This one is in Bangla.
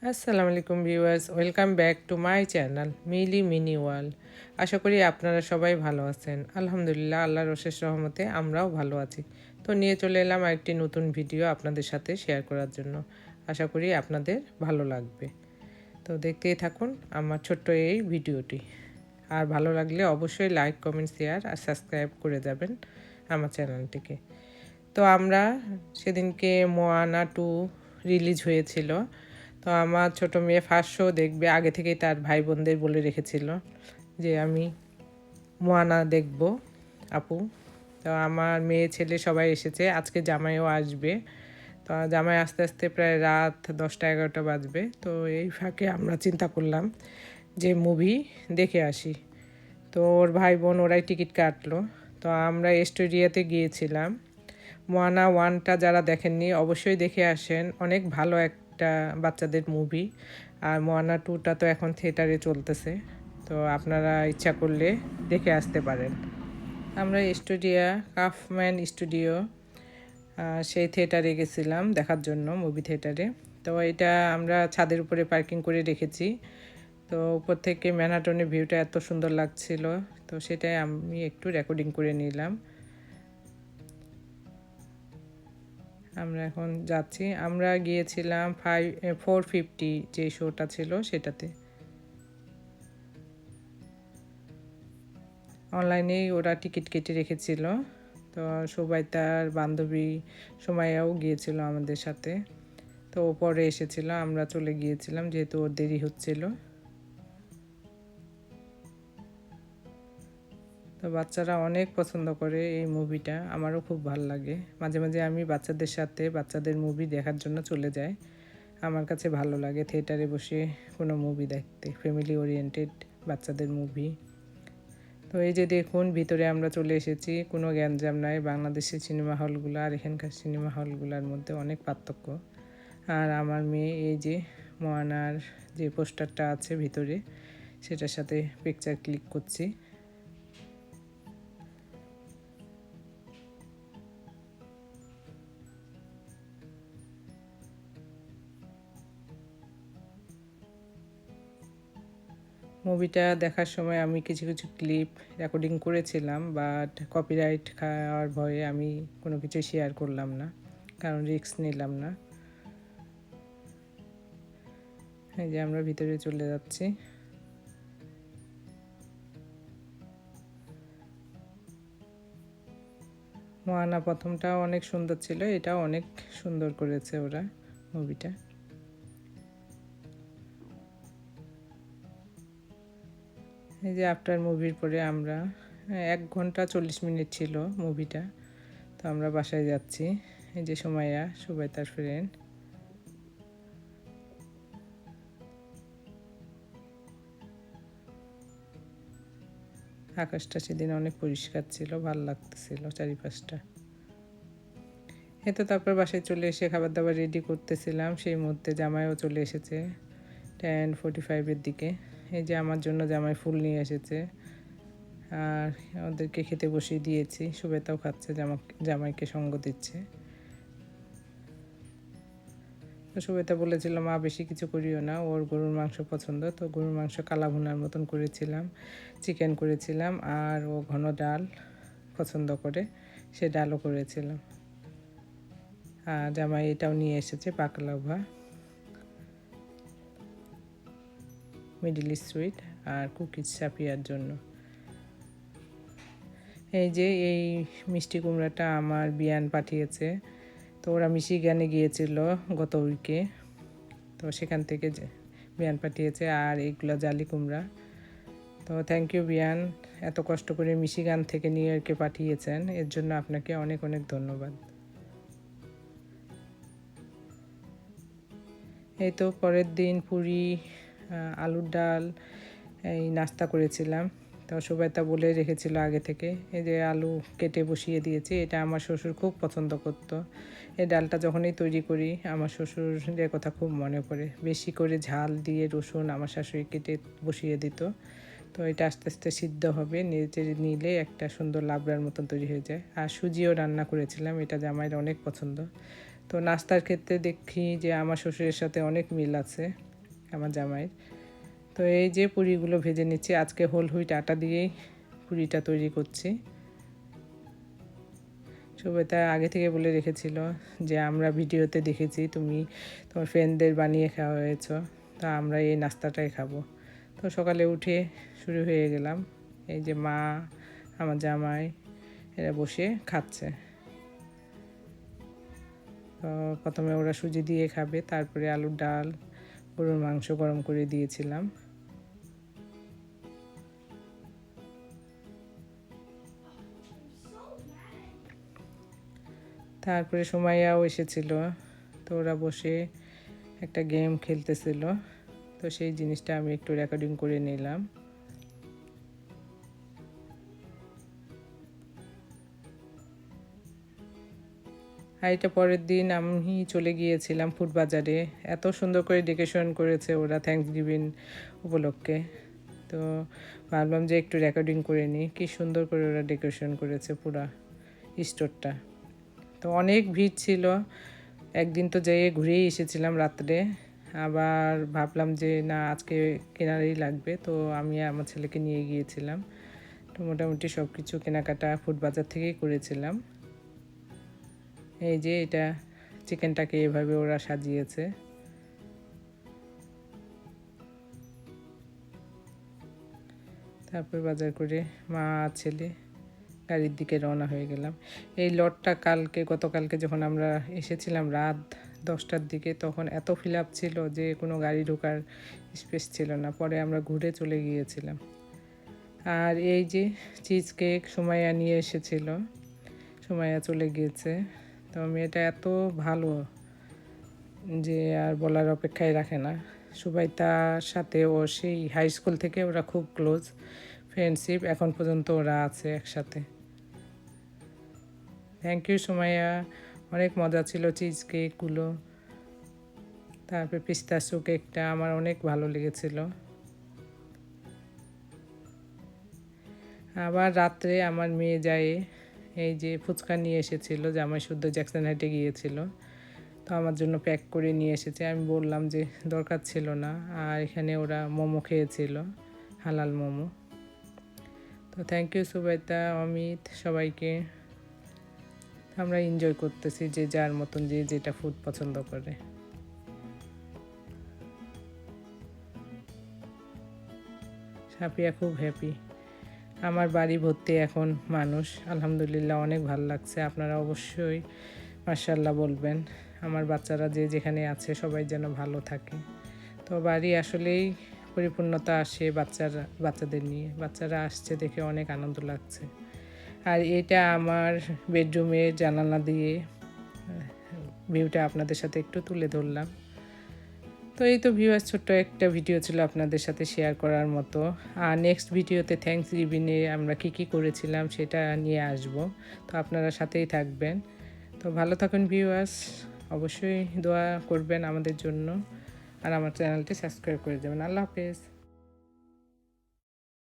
আসসালামু আলাইকুম viewers, welcome back to my channel Mili Mini World. আশা করি আপনারা সবাই ভালো আছেন। আলহামদুলিল্লাহ, আল্লাহর অশেষ রহমতে আমরাও ভালো আছি। তো নিয়ে চলে এলাম আরেকটি নতুন ভিডিও আপনাদের সাথে শেয়ার করার জন্য। আশা করি আপনাদের ভালো লাগবে। তো দেখতেই থাকুন আমার ছোট্ট এই ভিডিওটি। আর ভালো লাগলে অবশ্যই লাইক, কমেন্ট, শেয়ার আর সাবস্ক্রাইব করে যাবেন আমার চ্যানেলটিকে। তো আমরা সেদিনকে মোয়ানা 2 রিলিজ হয়েছিল। তো আমার ছোট মেয়ে ফার্স্ট শো দেখবে, আগে থেকেই তার ভাই বোনদের বলে রেখেছিল যে আমি মোয়ানা দেখব আপু। তো আমার মেয়ে ছেলে সবাই এসেছে, আজকে জামাইও আসবে। তো জামাই আস্তে আস্তে প্রায় রাত 10টা 11টা বাজবে। তো এই ফাঁকে আমরা চিন্তা করলাম যে মুভি দেখে আসি। তো ওর ভাই বোন ওরাই টিকিট কাটলো। তো আমরা স্টুডিওতে গিয়েছিলাম। মোয়ানা 1টা যারা দেখেননি অবশ্যই দেখে আসেন, অনেক ভালো একটা বাচ্চাদের মুভি। আর মোয়ানা 2টা তো এখন থিয়েটারে চলতেছে, তো আপনারা ইচ্ছা করলে দেখে আসতে পারেন। আমরা স্টুডিও কাফম্যান স্টুডিও সেই থিয়েটারে গেছিলাম দেখার জন্য, মুভি থিয়েটারে। তো এটা আমরা ছাদের উপরে পার্কিং করে রেখেছি। তো উপর থেকে ম্যানহাটনের ভিউটা এত সুন্দর লাগছিল, তো সেটাই আমি একটু রেকর্ডিং করে নিলাম। আমরা এখন যাচ্ছি। আমরা গিয়েছিলাম 450 যে শোটা ছিল সেটাতে। অনলাইনেই ওরা টিকিট কেটে রেখেছিল। তো সবাই তার বান্ধবী সময়াও গিয়েছিল আমাদের সাথে। তো ও পরে এসেছিল, আমরা চলে গিয়েছিলাম যেহেতু ওর দেরি হচ্ছিল। তো বাচ্চারা অনেক পছন্দ করে এই মুভিটা, আমারও খুব ভালো লাগে। মাঝে মাঝে আমি বাচ্চাদের সাথে বাচ্চাদের মুভি দেখার জন্য চলে যাই। আমার কাছে ভালো লাগে থিয়েটারে বসে কোনো মুভি দেখতে, ফ্যামিলি ওরিয়েন্টেড বাচ্চাদের মুভি। তো এই যে দেখুন ভিতরে আমরা চলে এসেছি, কোনো গ্যাঞ্জাম নাই। বাংলাদেশের সিনেমা হলগুলো আর এখানকার সিনেমা হলগুলোর মধ্যে অনেক পার্থক্য। আর আমার মেয়ে এই যে মোয়ানার যে পোস্টারটা আছে ভিতরে, সেটার সাথে পিকচার ক্লিক করছি। মুভিটা দেখার সময় আমি কিছু কিছু ক্লিপ রেকর্ডিং করেছিলাম, বাট কপিরাইট খাওয়ার ভয়ে আমি কোনো কিছু শেয়ার করলাম না, কারণ রিস্ক নিলাম না। এই যে আমরা ভিতরে চলে যাচ্ছি। মোয়ানা প্রথমটাও অনেক সুন্দর ছিল, এটাও অনেক সুন্দর করেছে ওরা মুভিটা। এই যে আফটার মুভির পরে আমরা 1 ঘন্টা 40 মিনিট ছিল মুভিটা। তো আমরা বাসায় যাচ্ছি। এই যে সুমাইয়া, সবাই তার ফ্রেন্ড। আকাশটা সেদিন অনেক পরিষ্কার ছিল, ভালো লাগতেছিল চারিপাশটা। এই তো তারপর বাসায় চলে এসে খাবার দাবার রেডি করতেছিলাম, সেই মুহূর্তে জামাইও চলে এসেছে 10:45-এর দিকে। এই যে আমার জন্য জামাই ফুল নিয়ে এসেছে, আর ওদেরকে খেতে বসিয়ে দিয়েছি। সুবেতাও খাচ্ছে, জামাইকে সঙ্গ দিচ্ছে। তো সুবেতা বলেছিল মা বেশি কিছু করিও না, ওর গরুর মাংস পছন্দ। তো গরুর মাংস কালা ভুনার মতন করেছিলাম, চিকেন করেছিলাম, আর ও ঘন ডাল পছন্দ করে, সে ডালও করেছিলাম। আর জামাই এটাও নিয়ে এসেছে বাকলাভা, মিডল ইস্ট সুইট আর কুকিজ সাপিয়ার জন্য। এই যে এই মিষ্টি কুমড়াটা আমার বিয়ান পাঠিয়েছে। তো ওরা মিশিগানে গিয়েছিল গত উইকে, তো সেখান থেকে বিয়ান পাঠিয়েছে। আর এইগুলো জালি কুমড়া। তো থ্যাংক ইউ বিয়ান, এত কষ্ট করে মিশিগান থেকে নিউ ইয়র্কে পাঠিয়েছেন, এর জন্য আপনাকে অনেক অনেক ধন্যবাদ। এই তো পরের দিন পুরি, আলুর ডাল এই নাস্তা করেছিলাম। তো সুবেতা বলে রেখেছিল আগে থেকে। এই যে আলু কেটে বসিয়ে দিয়েছি, এটা আমার শ্বশুর খুব পছন্দ করতো। এই ডালটা যখনই তৈরি করি আমার শ্বশুরের কথা খুব মনে পড়ে। বেশি করে ঝাল দিয়ে রসুন আমার শাশুড়ি কেটে বসিয়ে দিত। তো এটা আস্তে আস্তে সিদ্ধ হবে, নেড়ে নিলে একটা সুন্দর লাবড়ার মতন তৈরি হয়ে যায়। আর সুজিও রান্না করেছিলাম, এটা জামাইয়ের অনেক পছন্দ। তো নাস্তার ক্ষেত্রে দেখি যে আমার শ্বশুরের সাথে অনেক মিল আছে আমার জামাইয়ের। তো এই যে পুরিগুলো ভেজে নিচ্ছি, আজকে হোল হুইট আটা দিয়েই পুরিটা তৈরি করছি। সুবেতা আগে থেকে বলে রেখেছিল যে আমরা ভিডিওতে দেখেছি তুমি তোমার ফ্রেন্ডদের বানিয়ে খাওয়া হয়েছ, তা আমরা এই নাস্তাটাই খাবো। তো সকালে উঠে শুরু হয়ে গেলাম। এই যে মা, আমার জামাই এরা বসে খাচ্ছে। তো প্রথমে ওরা সুজি দিয়ে খাবে, তারপরে আলুর ডাল, গরুর মাংস গরম করে দিয়েছিলাম। তারপরে সুমাইয়াও এসেছিল, তো ওরা বসে একটা গেম খেলতেছিল, তো সেই জিনিসটা আমি একটু রেকর্ডিং করে নিলাম। আর এটা পরের দিন আমি চলে গিয়েছিলাম ফুড বাজারে। এত সুন্দর করে ডেকোরেশন করেছে ওরা থ্যাঙ্কস গিভিং উপলক্ষে, তো ভাবলাম যে একটু রেকর্ডিং করে নিই। কী সুন্দর করে ওরা ডেকোরেশন করেছে পুরা স্টোরটা। তো অনেক ভিড় ছিল। একদিন তো যেয়ে ঘুরেই এসেছিলাম রাত্রে, আবার ভাবলাম যে না আজকে কেনারই লাগবে, তো আমি আমার ছেলেকে নিয়ে গিয়েছিলাম। তো মোটামুটি সব কিছু কেনাকাটা ফুড বাজার থেকেই করেছিলাম। এই যে এটা চিকেনটাকে এভাবে ওরা সাজিয়েছে। তারপর বাজার করে মা আর ছেলে গাড়ির দিকে রওনা হয়ে গেলাম। এই লটটা গতকালকে যখন আমরা এসেছিলাম রাত 10টার দিকে, তখন এত ফিল আপ ছিল যে কোনো গাড়ি ঢোকার স্পেস ছিল না। পরে আমরা ঘুরে চলে গিয়েছিলাম। আর এই যে চিজ কেক সুমাইয়া নিয়ে এসেছিল, সুমাইয়া চলে গিয়েছে। তো মেয়েটা এত ভালো যে আর বলার অপেক্ষায় রাখে না। সুবাইতার সাথে ও সেই হাই স্কুল থেকে ওরা খুব ক্লোজ ফ্রেন্ডশিপ, এখন পর্যন্ত ওরা আছে একসাথে। থ্যাংক ইউ সুমাইয়া, অনেক মজা ছিল চিজ কেকগুলো। তারপরে পিস্তাশো কেকটা আমার অনেক ভালো লেগেছিল। আবার রাত্রে আমার মেয়ে যায় এই যে ফুচকা নিয়ে এসেছিল, জামাই শুদ্ধ জ্যাকসন হাইটে গিয়েছিল, তো আমার জন্য প্যাক করে নিয়ে এসেছে। আমি বললাম যে দরকার ছিল না। আর এখানে ওরা মোমো খেয়েছিল, হালাল মোমো। তো থ্যাংক ইউ সুবাইতা, অমিত, সবাইকে। আমরা এনজয় করতেছি যে যার মতন যে যেটা ফুড পছন্দ করে। সাফিয়া খুব হ্যাপি। আমার বাড়ি ভর্তি এখন মানুষ, আলহামদুলিল্লাহ অনেক ভালো লাগছে। আপনারা অবশ্যই মাশাআল্লাহ বলবেন। আমার বাচ্চারা যে যেখানে আছে সবাই যেন ভালো থাকে। তো বাড়ি আসলেই পরিপূর্ণতা আসে বাচ্চাদের নিয়ে। বাচ্চারা আসছে দেখে অনেক আনন্দ লাগছে। আর এটা আমার বেডরুমের জানালা দিয়ে ভিউটা আপনাদের সাথে একটু তুলে ধরলাম। তো এই তো ভিউয়ার্স, ছোট্ট একটা ভিডিও ছিল আপনাদের সাথে শেয়ার করার মতো। আর নেক্সট ভিডিওতে থ্যাঙ্কস গিভিংয়ে আমরা কী করেছিলাম সেটা নিয়ে আসব। তো আপনারা সাথেই থাকবেন। তো ভালো থাকুন ভিউয়ার্স, অবশ্যই দোয়া করবেন আমাদের জন্য, আর আমার চ্যানেলটি সাবস্ক্রাইব করে দেবেন। আল্লাহ হাফেজ।